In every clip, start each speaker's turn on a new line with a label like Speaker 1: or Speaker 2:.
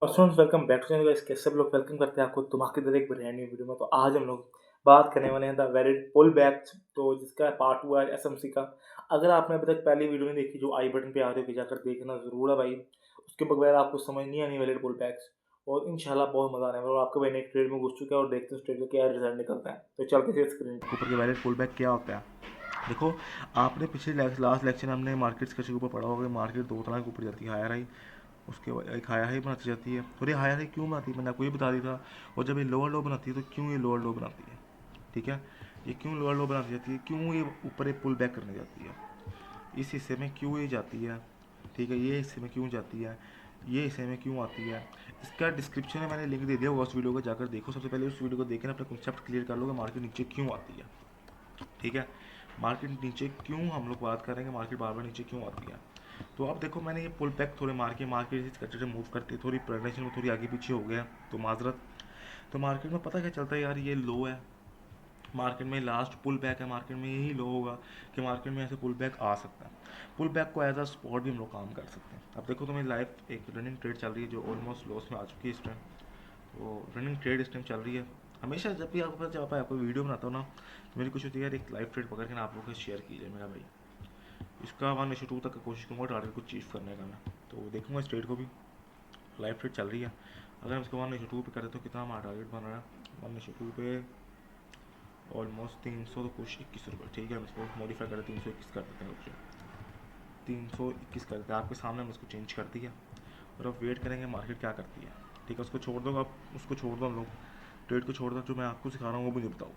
Speaker 1: और friends welcome back to channel guys. कैसे सब लोग वेलकम करते हैं आपको धमाकेदार एक ब्रांड न्यू वीडियो में। तो आज हम लोग बात करने वाले हैं द वैलिड पुल बैक, तो जिसका पार्ट हुआ है एसएमसी का। अगर आपने अभी तक पहली वीडियो नहीं देखी जो आई बटन पे आ रही होगी, जाकर देखना जरूर है भाई। उसके बगैर आपको समझ नहीं आनी वैलिड पुल बैक्स, और इंशाल्लाह बहुत मजा आने वाला है। और आपके भाई ने एक ट्रेड में घुस चुका है और देखते हैं उस ट्रेड का क्या रिजल्ट निकलता है। तो चलते हैं स्क्रीन ऊपर के वैलिड पुल बैक क्या होता है। देखो, आपने पिछले लास्ट लेक्चर में हमने मार्केट्स के ऊपर पढ़ा होगा। मार्केट दो तरह के ऊपर जाती है, हायर हाई, उसके बाद एक हायर हाई बनाती जाती है। और ये हायर हाई क्यों बनाती है मैंने आपको ये बता दिया था। और जब ये लोअर लो बनाती है तो क्यों ये लोअर लो बनाती है, ठीक है। ये क्यों लोअर लो बनाती जाती है, क्यों ये ऊपर एक पुल बैक करने जाती है, इस हिस्से में क्यों ये जाती है, ठीक है। ये हिस्से में क्यों जाती है, ये हिस्से में क्यों आती है, इसका डिस्क्रिप्शन में मैंने लिंक दे दिया होगा उस वीडियो को, जाकर देखो। सबसे पहले उस वीडियो को देखना, अपना कॉन्सेप्ट क्लियर कर लो कि मार्केट नीचे क्यों आती है, ठीक है। मार्केट नीचे क्यों, हम लोग बात करेंगे मार्केट बार बार नीचे क्यों आती है। तो अब देखो, मैंने ये पुल बैक थोड़े मार के मार्केट इस कच्चे से मूव करती थोड़ी प्रेगनेशन में थोड़ी आगे पीछे हो गया, तो माजरत। तो मार्केट में पता क्या चलता है यार, ये लो है। मार्केट में लास्ट पुल बैक है, मार्केट में यही लो होगा कि मार्केट में ऐसे पुल बैक आ सकता है। पुल बैक को एज अ स्पॉट भी हम लोग काम कर सकते हैं। अब देखो, तुम्हें लाइव एक रनिंग ट्रेड चल रही है जो ऑलमोस्ट लॉस में आ चुकी है इस टाइम। तो रनिंग ट्रेड इस टाइम चल रही है। हमेशा जब भी आपको पता, जब आपको वीडियो बनाता हूँ ना, तो मेरी कोशिश होती है यार एक लाइव ट्रेड पकड़ के ना आप लोगों के शेयर कीजिए मेरा भाई। इसका 1:2 तक कोशिश करूँगा टारगेट को अचीव करने का मैं। तो देखूँगा इस ट्रेड को भी, लाइव ट्रेड चल रही है। अगर हम इसको 1:2 पे करें तो कितना हमारा टारगेट बन रहा है 1:2 पे, ऑलमोस्ट 300 तो कुछ 21 रुपये, ठीक है। हम इसको मॉडिफाई करें 321 कर देते हैं, रुक जाओ 321 कर देते हैं। आपके सामने हम इसको चेंज कर दिया और अब वेट करेंगे मार्केट क्या करती है, ठीक है। उसको छोड़ दो, आप उसको छोड़ दो, हम लोग ट्रेड को छोड़ दो। जो मैं आपको सिखा रहा हूँ वो मुझे बताओ।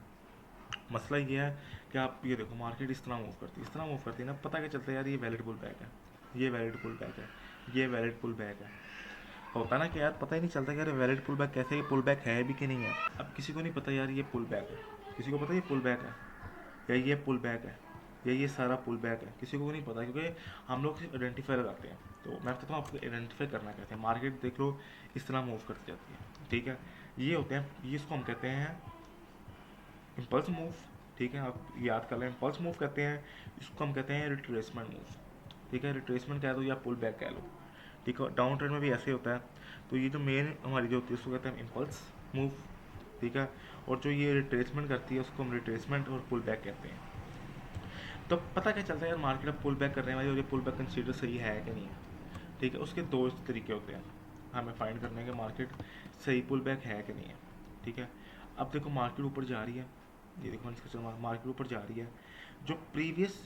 Speaker 1: मसला ये है कि आप ये देखो, मार्केट इस तरह मूव करती है, इस तरह मूव करती है ना, पता क्या चलता है यार, ये वैलिड पुल बैक है, ये वैलिड पुल बैक है, ये वैलिड पुल बैक है। होता ना कि यार पता ही नहीं चलता कि यार वैलिड पुल बैक कैसे, ये पुल बैक है भी कि नहीं है। अब किसी को नहीं पता यार ये पुल बैक है, किसी को पता ये पुल बैक है या ये पुल बैक है या ये सारा पुल बैक है, किसी को नहीं पता, क्योंकि हम लोग सिर्फ आइडेंटिफाई लगाते हैं। तो मैं बताता हूँ आपको आइडेंटिफाई करना कहते हैं। मार्केट देख लो इस तरह मूव करती जाती है, ठीक है। ये होते हैं, ये इसको हम कहते हैं इम्पल्स मूव, ठीक है। आप याद कर लें, इम्पल्स मूव कहते हैं। इसको हम कहते हैं रिट्रेसमेंट मूव, ठीक है। रिट्रेसमेंट कह दो या पुल बैक कह लो, ठीक है। डाउन ट्रेंड में भी ऐसे होता है। तो ये जो मेन हमारी जो होती है उसको कहते हैं इम्पल्स मूव, ठीक है। और जो ये रिट्रेसमेंट करती है उसको हम रिट्रेसमेंट और पुल बैक कहते हैं। तो पता क्या चलता है यार, मार्केट अब पुल बैक करने वाली और ये पुल बैक कंसीडर सही है कि नहीं है, ठीक है। उसके दो तरीके होते हैं हमें फाइंड करने के, मार्केट सही पुल बैक है कि नहीं है, ठीक है। अब देखो मार्केट ऊपर जा रही है, ये देखो इसका चल मार्केट ऊपर जा रही है। जो प्रीवियस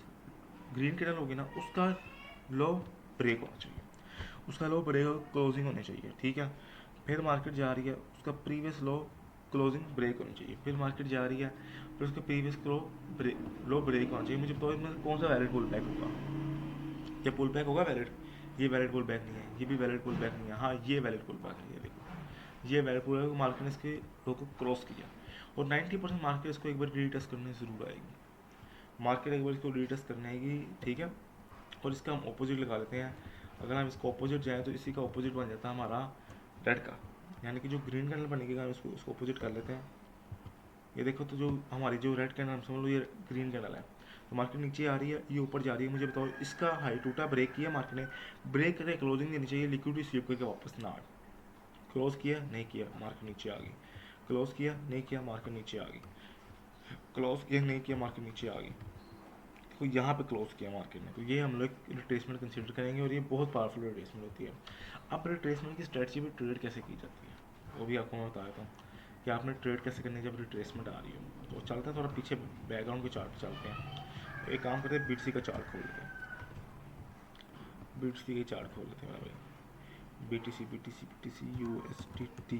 Speaker 1: ग्रीन कैंडल होगी ना, उसका लो ब्रेक होना चाहिए, उसका लो ब्रेक क्लोजिंग होनी चाहिए, ठीक है। फिर मार्केट जा रही है, उसका प्रीवियस लो क्लोजिंग ब्रेक होनी चाहिए। फिर मार्केट जा रही है, फिर उसका प्रीवियस लो ब्रेक होना चाहिए। मुझे बताओ इसमें कौन सा वैलिड पुल बैक होगा, ये पुल बैक होगा वैलिड। ये वैलिड पुल बैक नहीं है, ये भी वैलिड पुल बैक नहीं है। हाँ, ये वैलिड पुल बैक है, ये देखो ये वैलिड पुल बैक। मार्केट ने इसके लो को क्रॉस किया और 90% मार्केट इसको एक बार रीटेस्ट करने ज़रूर आएगी। मार्केट एक बार इसको रीटेस्ट करने आएगी, ठीक है। और इसका हम ऑपोजिट लगा लेते हैं। अगर हम इसको ऑपोजिट जाएँ तो इसी का ऑपोजिट बन जाता है हमारा रेड का, यानी कि जो ग्रीन कैंडल बनेगी हम इसको ऑपोजिट कर लेते हैं। ये देखो, तो जो हमारी जो रेड कैंडल, समझ लो ये ग्रीन कैंडल है। तो मार्केट नीचे आ रही है, ये ऊपर जा रही है। मुझे बताओ इसका हाई टूटा, ब्रेक किया मार्केट ने, ब्रेक करके क्लोजिंग देनी चाहिए, लिक्विडिटी स्वीप करके वापस ना आए। क्लोज किया नहीं किया, मार्केट नीचे आ गई। क्लोज किया नहीं किया, मार्केट नीचे आ गई। क्लोज किया नहीं किया, मार्केट नीचे आ गई। तो यहाँ पे क्लोज किया मार्केट ने, तो ये हम लोग रिट्रेसमेंट कंसिडर करेंगे और ये बहुत पावरफुल रिट्रेसमेंट होती है। अब रिट्रेसमेंट की स्ट्रेटजी भी ट्रेड कैसे की जाती है वो भी आपको मैं बता देता हूँ कि आपने ट्रेड कैसे करनी है जब रिट्रेसमेंट आ रही हो। तो चलते हैं थोड़ा पीछे, बैकग्राउंड के चार्ट चलते हैं। तो एक काम करते हैं, बीटीसी का चार्ट खोल लेते हैं, बीटीसी का चार्ट खोल लेते हैं भाई। बीटीसी बीटीसी बीटीसी यूएसडीटी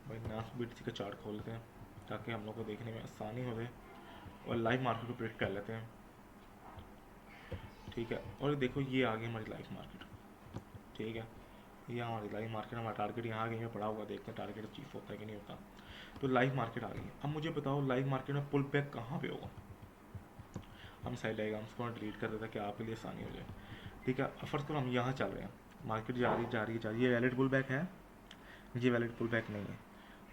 Speaker 1: भाई, नाम बीटीसी का चार्ट खोल लेते हैं ताकि हम लोग को देखने में आसानी हो जाए और लाइव मार्केट को प्रेडिक्ट कर लेते हैं, ठीक है। और देखो ये आ गई हमारी लाइव मार्केट, ठीक है। ये हमारी लाइव मार्केट, हमारा टारगेट यहाँ आगे में पड़ा हुआ, देखते हैं टारगेट अचीव होता है कि नहीं होता। तो लाइव मार्केट आ गई। अब मुझे बताओ लाइव मार्केट में पुल बैक कहाँ पे होगा। हम साइड डायग्राम्स को डिलीट कर देते हैं कि आपके लिए आसानी हो जाए, ठीक है। फर्स्ट तो हम यहाँ चल रहे हैं, मार्केट जा रही जा रही है जा रही है, ये वैलिड पुल बैक है, ये वैलिड पुल बैक नहीं है।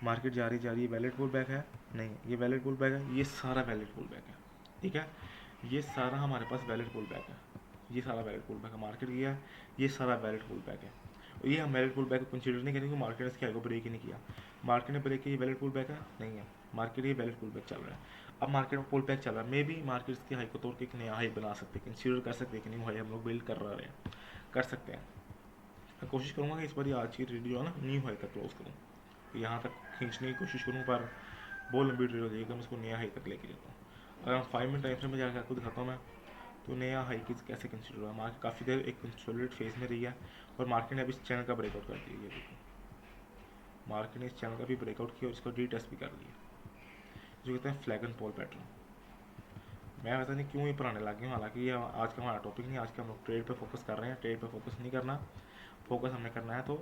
Speaker 1: मार्केट जा रही है, वैलिड पुल बैक है नहीं, ये वैलिड पुल बैक है, ये सारा वैलिड पुल बैक है, ठीक है। ये सारा हमारे पास वैलिड पुल बैक है, ये सारा वैलिड पुल बैक है। मार्केट गया, ये सारा वैलिड पुल बैक है। तो ये हम वैलिड पुल बैक को कंसीडर नहीं करेंगे, मार्केट ने इसके हाई को ब्रेक ही नहीं किया। मार्केट ने ब्रेक किया, ये वैलिड पुल बैक है नहीं है, मार्केट ये वैलिड पुल बैक चल रहा है। अब मार्केट में पुल बैक चल रहा है, मे भी मार्केट इसके हाई को तोड़ के एक नया हाई बना सकते हैं, कंसीडर कर सकते हैं कि न्यू हाई हम लोग बिल्ड कर रहे हैं, कर सकते हैं। मैं कोशिश करूँगा कि इस बार आज की ट्रेड जो है ना न्यू हाई तक क्लोज करूँ, यहाँ तक खींचने की कोशिश करूँ, पर बहुत लंबी ट्रेड हो जाएगी, मैं इसको नया हाई तक लेके जाता हूँ। अगर हम 5 मिनट टाइम फ्रेम में जाकर आपको दिखाता हूँ मैं, तो नया हाई कैसे कंसिडर हुआ। मार्केट काफ़ी देर एक कंसोलिडेट फेज में रही है और मार्केट ने अभी इस चैनल का ब्रेकआउट कर दिया। ये देखो मार्केट ने इस चैनल का भी ब्रेकआउट किया और इसको री टेस्ट भी कर लिया, जो कहते हैं फ्लैग एंड पोल पैटर्न। मैं पता नहीं क्यों ये पुराने लग गए, हालांकि ये आज का हमारा टॉपिक नहीं, आज का हम लोग ट्रेड पे फोकस कर रहे हैं। ट्रेड पे फोकस नहीं करना, फोकस हमने करना है तो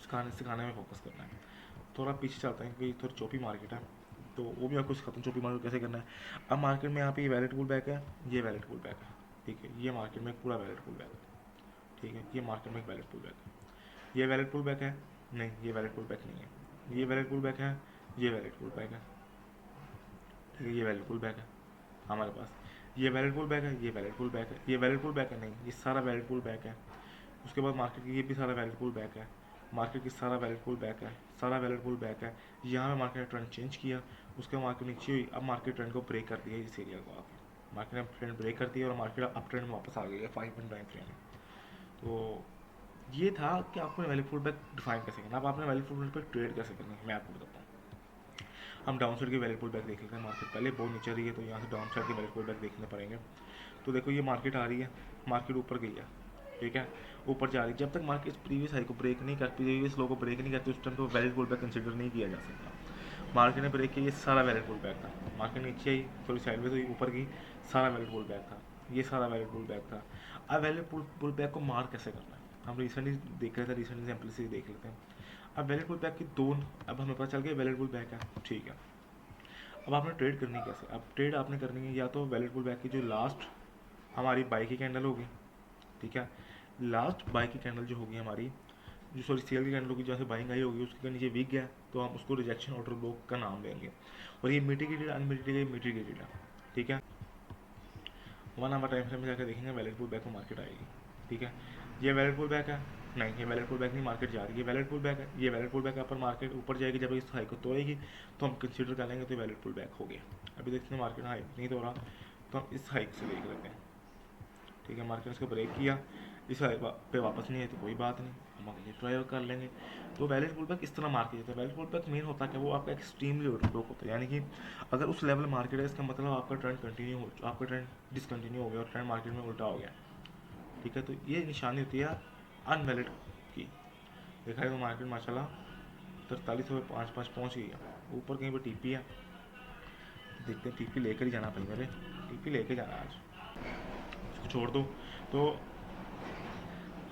Speaker 1: सिखाने में फोकस करना है। थोड़ा पीछे चलते हैं क्योंकि थोड़ी चौपी मार्केट है, तो वो भी आपको सिखाता हूँ चौपी मार्केट कैसे करना है। अब मार्केट में यहाँ पे ये वैलिड पुल बैक है, ये वैलिड पुल बैक है, ठीक है, ये मार्केट में पूरा वैलिड पुल बैक है, ठीक है, ये मार्केट में एक वैलिड पुल बैक है, ये वैलिड पुल बैक है नहीं, ये वैलिड पुल बैक नहीं है, ये वैलिड पुल बैक है, ये वैलिड पुल बैक है, ठीक है, ये वैलिड पुल बैक है हमारे पास, ये वैलिड पुल बैक है, ये वैलिड पुल बैक है, ये वैलिड पुल बैक है नहीं, ये सारा वैलिड पुल बैक है। उसके बाद मार्केट की ये भी सारा वैलिड पुल बैक है, मार्केट की सारा वैलिड पुल बैक है, सारा वैलिड पुल बैक है। यहाँ पे मार्केट ने ट्रेंड चेंज किया, उसके बाद मार्केट नीचे हुई, अब मार्केट ट्रेंड को ब्रेक कर दिया इस एरिया को आके, मार्केट ने ट्रेंड ब्रेक कर दिया और मार्केट अप ट्रेंड में वापस आ गई है 5 मिनट टाइम फ्रेम में। तो ये था कि आपको वैलिड पुल बैक डिफाइन कैसे करना। अब आपने वैलिड पुल बैक ट्रेड कैसे करना है मैं आपको बताता हूँ। हम डाउन साइड की वैलिड पुल बैक देख लेते हैं। मार्केट पहले बहुत नीचे रही है, तो यहाँ से डाउन साइड की वैलिड पुल बैक देखने पड़ेंगे। तो देखो ये मार्केट आ रही है, मार्केट ऊपर गई है, ठीक है, ऊपर जा रही है। जब तक मार्केट प्रीवियस हाई को ब्रेक नहीं करती, प्रीवियस लो को ब्रेक नहीं करती, उस टाइम तो वैलिड पुल बैक कंसीडर नहीं किया जा सकता। मार्केट ने ब्रेक किया, ये सारा वैलिड पुल बैक था। मार्केट नीचे आई, थोड़ी साइडवेज हुई, ऊपर गई, सारा वैलिड पुल बैक था, ये सारा वैलिड पुल बैक था। अब वैलिड पुल बैक को मार्क कैसे करना है, हम रिसेंटली देख रहे थे, रिसेंट एग्जाम्पल से देख लेते हैं। अब वैलिड पुल बैक की दो, अब हमें पता चल गया वैलिड पुल बैक है, ठीक है। अब आपने ट्रेड करनी कैसे, अब ट्रेड आपने करनी है या तो वैलिड पुल बैक की जो लास्ट हमारी बाई की कैंडल होगी, ठीक है, लास्ट बाई की कैंडल जो होगी हमारी, जो सॉरी सेल की कैंडल होगी, जैसे बाइंग आई होगी, उसके नीचे वीक गया तो हम उसको रिजेक्शन ऑर्डर ब्लॉक का नाम देंगे। और ये मिटिगेटेड अनमिटिगेटेड है, ठीक है। 1 आवर टाइम फ्रेम में जाकर देखेंगे वैलिड पुल बैक को मार्केट आएगी, ठीक है। ये वैलिड पुल बैक है नहीं, ये वैलिड पुल बैक नहीं, मार्केट जा रही है, वैलिड पुल बैक है, ये वैलिड पुल बैक है, पर मार्केट ऊपर जाएगी, जब इस हाई को तोड़ेगी तो हम कंसीडर कर लेंगे तो वैलिड पुल बैक हो गया। अभी देखते हैं मार्केट हाई नहीं तोड़ा, तो हम इस हाइक से देख लेते हैं, ठीक है। मार्केट इसको ब्रेक किया, इस हाई पे वापस नहीं है तो कोई बात नहीं, हम आगे ट्राई कर लेंगे। तो वैलिड पुल बैक इस तरह मार किया जाता है। वैलिड पुल बैक मेन होता है कि वो आपका एक्सट्रीमली ब्लॉक होता है, यानी कि अगर उस लेवल मार्केट है, इसका मतलब आपका ट्रेंड कंटिन्यू हो, आपका ट्रेंड डिसकंटिन्यू हो गया और ट्रेंड मार्केट में उल्टा हो गया, ठीक है। तो ये निशानी होती है अनवैलिड की। देखा है तो मार्केट माशाल्लाह 4305 पहुँच गई है, ऊपर कहीं पर टीपी है, देखते हैं टीपी लेकर ही जाना भाई, मेरे टीपी लेकर जाना आज, इसको छोड़ दो। तो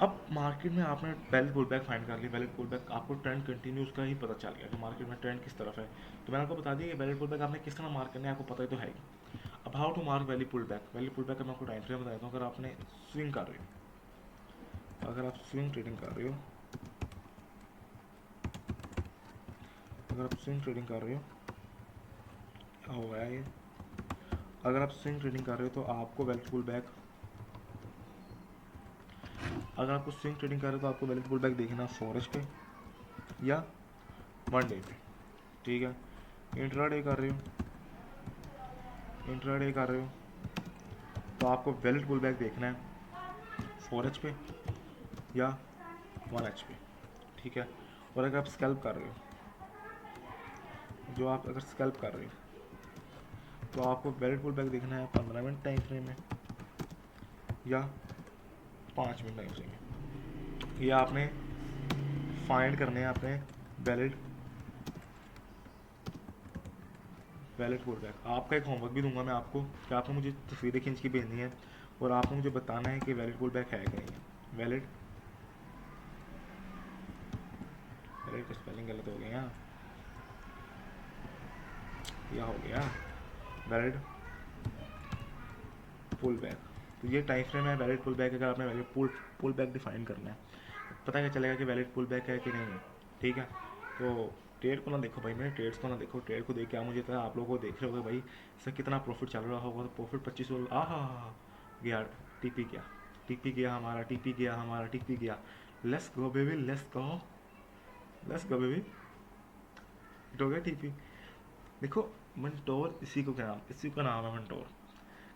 Speaker 1: अब मार्केट में आपने वैलिड पुल बैक फाइंड कर लिया, वैलिड पुल बैक आपको ट्रेंड कंटिन्यूस का ही पता चल गया कि मार्केट में ट्रेंड किस तरफ है। तो मैंने आपको बता दिया कि वैलिड पुल बैक आपने किस तरह मार्क करना है, आपको पता ही तो है। अब how to mark valid pull back, valid pull back का मैं आपको टाइम फ्रेम बताता हूँ। अगर आपने स्विंग कर रहे हो, अगर आप स्विंग ट्रेडिंग कर रहे हो, अगर आप स्विंग ट्रेडिंग कर रहे हो, क्या हो गया ये, अगर आप स्विंग ट्रेडिंग कर रहे हो तो आपको वैलिड पुल बैक, अगर आपको स्विंग ट्रेडिंग कर रहे हो तो आपको वैलिड पुल बैक देखना 4H पे या 1 डे पे, ठीक है। इंट्राडे कर रहे हो, इंट्राडे कर रहे हो तो आपको वैलिड पुल बैक देखना है 4H पे या 1H पे, ठीक है। और अगर आप स्कैल्प कर रहे हो, जो आप अगर स्कैल्प कर रहे हो तो आपको वैलिड पुल बैक देखना है 15 मिनट टाइम फ्रेम में या 5 मिनट टाइम फ्रेम में। ये आपने फाइंड करने हैं अपने वैलिड पुल बैक। आपका एक होमवर्क भी दूंगा मैं आपको कि आपने मुझे तस्वीरें खींच के भेजनी है और आपने मुझे बताना है कि वैलिड पुल बैक है कि नहीं है। वैलिड का स्पेलिंग गलत हो गया, क्या हो गया, वैलिड पुल बैक। तो ये टाइम फ्रेम है वैलिड पुल बैक। अगर आपने वैलिड पुल बैक डिफाइन करना है, पता क्या चलेगा कि वैलिड पुल बैक है कि नहीं है, ठीक है। तो ट्रेड को ना देखो भाई, मेरे ट्रेड्स को ना देखो, ट्रेड को देख के मुझे तो आप लोगों को देख रहे होगे भाई इससे कितना प्रॉफिट चल रहा होगा। तो प्रॉफिट 25 गया, टीपी गया, टीपी गया हमारा, टीपी गया हमारा, टीपी गया, let's go baby, let's go baby. Hit हो गया टीपी। देखो मंटोर इसी का नाम है मंटोर।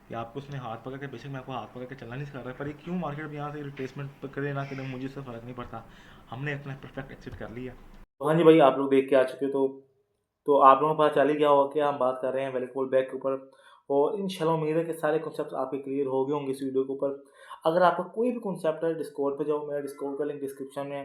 Speaker 1: कि आपको उसने हाथ पकड़ के, बेशक मैं आपको हाथ पकड़ के चलना नहीं सिखा रहा, पर ये क्यों मार्केट में यहाँ से रिप्लेसमेंट करे ना करे, मुझे इससे फ़र्क नहीं पड़ता। हमने अपना परफेक्ट एक्सेप्ट कर लिया। तो हाँ जी भाई, आप लोग देख के आ चुके हो तो आप लोगों को पता चल ही गया होगा कि हम बात कर रहे हैं वेलिड बैक के ऊपर। और इंशाल्लाह उम्मीद है कि सारे कॉन्सेप्ट आपके क्लियर हो गए होंगे इस वीडियो के ऊपर। अगर आपका कोई भी कॉन्सेप्ट है, डिस्कॉर्ड पे जाओ, मेरा डिस्कॉर्ड का लिंक डिस्क्रिप्शन में है।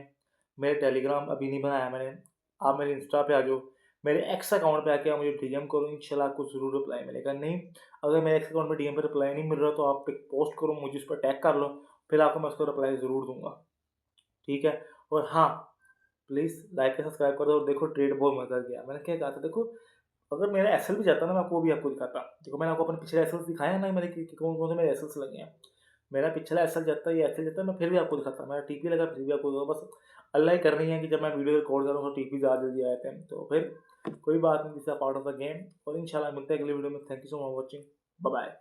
Speaker 1: मेरे टेलीग्राम अभी नहीं बनाया मैंने, आप मेरे इंस्टा पे आ जाओ, मेरे एक्स अकाउंट पे आके आप मुझे डीएम करो, इंशाल्लाह आपको ज़रूर रिप्लाई मिलेगा। नहीं, अगर मेरे एक्स अकाउंट पे डीएम पे रिप्लाई नहीं मिल रहा तो आप एक पोस्ट करो, मुझे उस पर टैग कर लो, फिर आपको मैं उसको रिप्लाई ज़रूर दूंगा। ठीक है। और हाँ, प्लीज़ लाइक और सब्सक्राइब कर दो। और देखो ट्रेड बहुत मज़ा गया, मैंने क्या कहा था, देखो अगर मेरा एसएल भी जाता ना, मैं आपको वो भी आपको दिखाता। देखो मैंने आपको अपने पिछले एसएल्स दिखाया ना, मेरे कौन कौन से मेरे एसएल्स लगे हैं। मेरा पिछला एसएल जाता है, ये एसएल जाता है, मैं फिर भी आपको दिखाता। मेरा टीपी लगा फिर भी आपको दिखाऊँ। बस अल्लाह ही करनी है कि जब मैं वीडियो रिकॉर्ड कर रहा हूँ तो टीपी ज़्यादा जल्दी आए थे, तो फिर कोई बात नहीं, this is a part of the game. और इंशाल्लाह मिलते हैं अगली वीडियो में। Thank you so much watching, bye bye.